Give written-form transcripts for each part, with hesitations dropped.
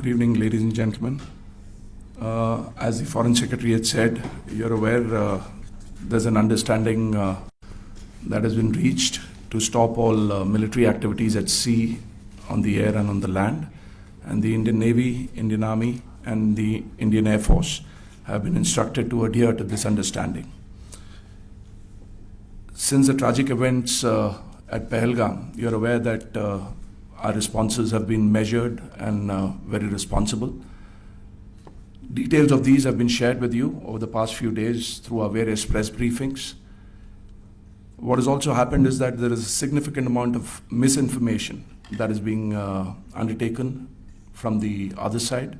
Good evening, ladies and gentlemen. As the Foreign Secretary had said, you're aware there's an understanding that has been reached to stop all military activities at sea, on the air and on the land. And the Indian Navy, Indian Army and the Indian Air Force have been instructed to adhere to this understanding. Since the tragic events at Pahalgam, you're aware that our responses have been measured and very responsible. Details of these have been shared with you over the past few days through our various press briefings. What has also happened is that there is a significant amount of misinformation that is being undertaken from the other side.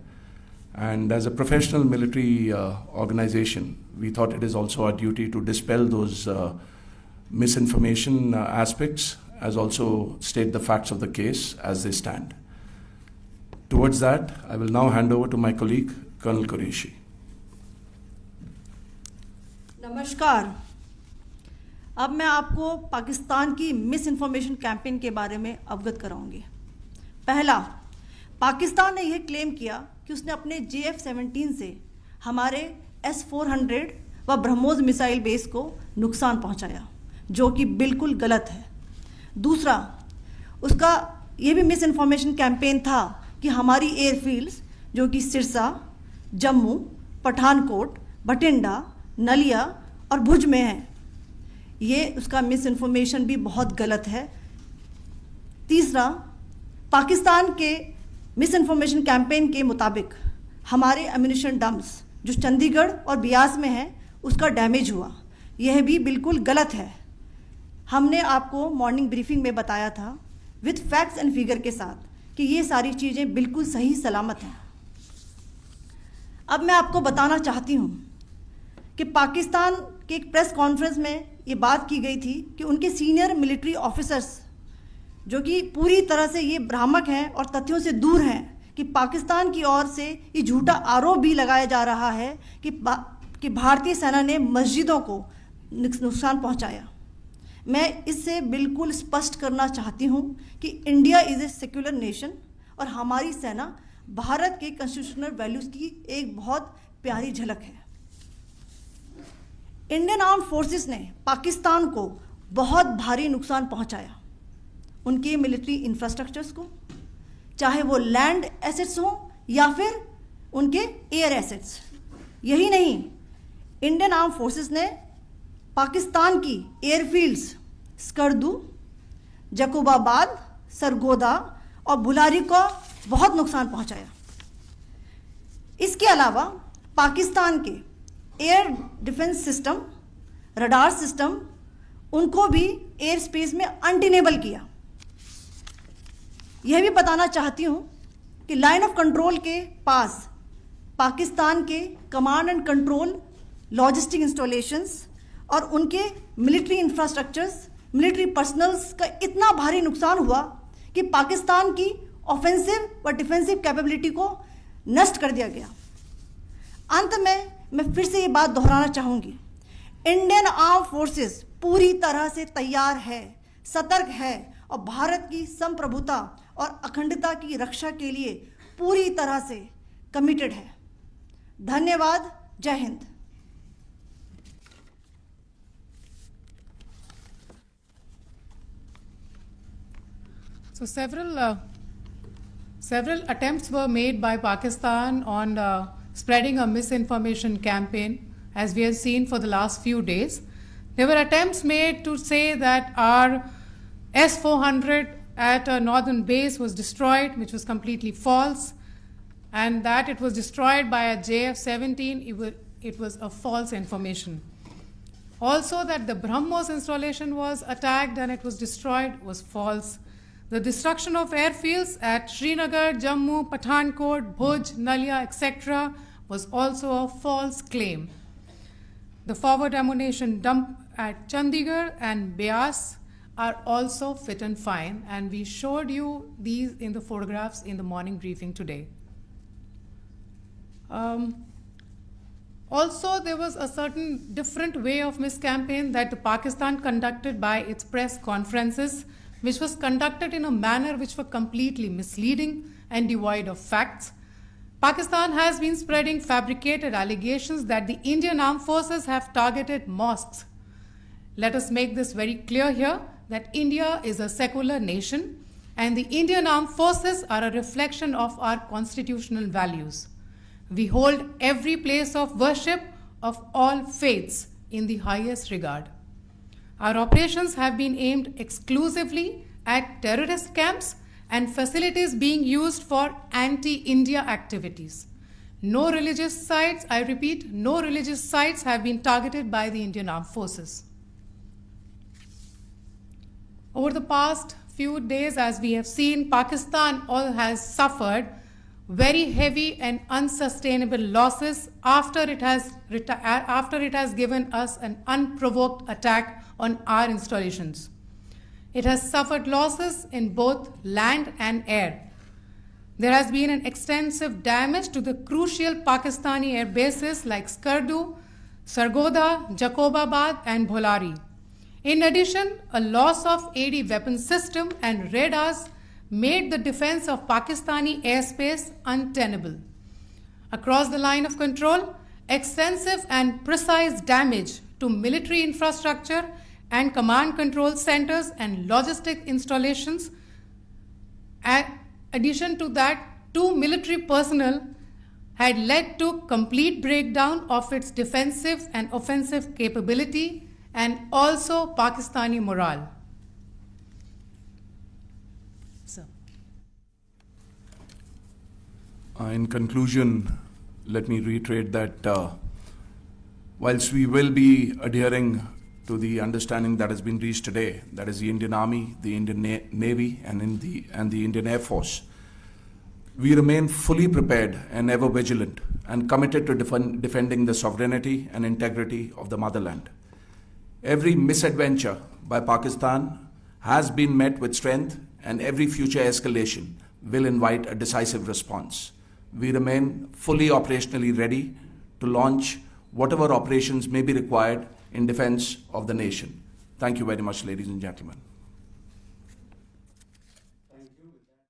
And as a professional military organization, we thought it is also our duty to dispel those misinformation aspects, as also state the facts of the case as they stand. Towards that, I will now hand over to my colleague, Colonel Qureshi. नमस्कार। अब मैं आपको पाकिस्तान की miss information campaign के बारे में अवगत कराऊंगी। पहला, पाकिस्तान ने यह क्लेम किया कि उसने अपने JF-17 से हमारे S-400 व ब्रह्मोस मिसाइल बेस को नुकसान पहुंचाया, जो कि बिल्कुल गलत है। दूसरा, उसका ये भी मिस इन्फॉर्मेशन कैंपेन था कि हमारी एयरफील्ड्स जो कि सिरसा, जम्मू, पठानकोट, बठिंडा, नलिया और भुज में हैं, ये उसका मिस इन्फॉर्मेशन भी बहुत गलत है। तीसरा, पाकिस्तान के मिस इन्फॉर्मेशन कैंपेन के मुताबिक हमारे एम्यूनिशन डम्प्स जो चंडीगढ़ और बियास में हैं उसका डैमेज हुआ, यह भी बिल्कुल गलत है। हमने आपको मॉर्निंग ब्रीफिंग में बताया था विद फैक्ट्स एंड फिगर के साथ कि ये सारी चीज़ें बिल्कुल सही सलामत हैं। अब मैं आपको बताना चाहती हूँ कि पाकिस्तान के एक प्रेस कॉन्फ्रेंस में ये बात की गई थी कि उनके सीनियर मिलिट्री ऑफिसर्स जो कि पूरी तरह से ये भ्रामक हैं और तथ्यों से दूर हैं कि पाकिस्तान की ओर से ये झूठा आरोप भी लगाया जा रहा है कि भारतीय सेना ने मस्जिदों को नुकसान पहुंचाया। मैं इससे बिल्कुल स्पष्ट करना चाहती हूं कि India is a secular nation और हमारी सेना भारत के कॉन्स्टिट्यूशनल वैल्यूज़ की एक बहुत प्यारी झलक है। इंडियन आर्म्ड फोर्सेस ने पाकिस्तान को बहुत भारी नुकसान पहुंचाया, उनके मिलिट्री इंफ्रास्ट्रक्चर्स को, चाहे वो लैंड एसेट्स हों या फिर उनके एयर एसेट्स। यही नहीं, इंडियन आर्म्ड फोर्सेस ने पाकिस्तान की एयरफील्ड्स स्कर्दू, जकोबाबाद, सरगोदा और बुलारी को बहुत नुकसान पहुंचाया। इसके अलावा पाकिस्तान के air defence system, radar system, उनको भी एयर स्पेस में अनटेनेबल किया। यह भी बताना चाहती हूं कि लाइन ऑफ कंट्रोल के पास पाकिस्तान के command and control logistic installations और उनके मिलिट्री इंफ्रास्ट्रक्चर्स, मिलिट्री पर्सनल्स का इतना भारी नुकसान हुआ कि पाकिस्तान की ऑफेंसिव व डिफेंसिव कैपेबिलिटी को नष्ट कर दिया गया। अंत में मैं फिर से ये बात दोहराना चाहूँगी, इंडियन आर्म फोर्सेस पूरी तरह से तैयार है, सतर्क है और भारत की संप्रभुता और अखंडता की रक्षा के लिए पूरी तरह से कमिटेड है। धन्यवाद। जय Hind. So several attempts were made by Pakistan on spreading a misinformation campaign, as we have seen for the last few days. There were attempts made to say that our S-400 at a northern base was destroyed, which was completely false, and that it was destroyed by a JF-17. It was a false information. Also, that the BrahMos installation was attacked and it was destroyed was false. The destruction of airfields at Srinagar, Jammu, Pathankot, Bhuj, Nalia, etc. was also a false claim. The forward ammunition dump at Chandigarh and Beas are also fit and fine, and we showed you these in the photographs in the morning briefing today. Also, there was a certain different way of miscampaign that the Pakistan conducted by its press conferences, which was conducted in a manner which were completely misleading and devoid of facts. Pakistan has been spreading fabricated allegations that the Indian armed forces have targeted mosques. Let us make this very clear here that India is a secular nation and the Indian armed forces are a reflection of our constitutional values. We hold every place of worship of all faiths in the highest regard. Our operations have been aimed exclusively at terrorist camps and facilities being used for anti-India activities. No religious sites, I repeat, no religious sites have been targeted by the Indian Armed Forces. Over the past few days, as we have seen, Pakistan has suffered very heavy and unsustainable losses after it has given us an unprovoked attack on our installations. It has suffered losses in both land and air. There has been an extensive damage to the crucial Pakistani air bases like Skardu, Sargodha, Jacobabad and Bholari. In addition, a loss of AD weapon system and radars made the defense of Pakistani airspace untenable. Across the line of control, extensive and precise damage to military infrastructure and command control centers and logistic installations. In addition to that, 2 military personnel had led to complete breakdown of its defensive and offensive capability and also Pakistani morale. So. In conclusion, let me reiterate that whilst we will be adhering to the understanding that has been reached today, that is the Indian Army, the Indian Navy, and the Indian Air Force, we remain fully prepared and ever vigilant and committed to defending the sovereignty and integrity of the motherland. Every misadventure by Pakistan has been met with strength, and every future escalation will invite a decisive response. We remain fully operationally ready to launch whatever operations may be required in defense of the nation. Thank you very much, ladies and gentlemen.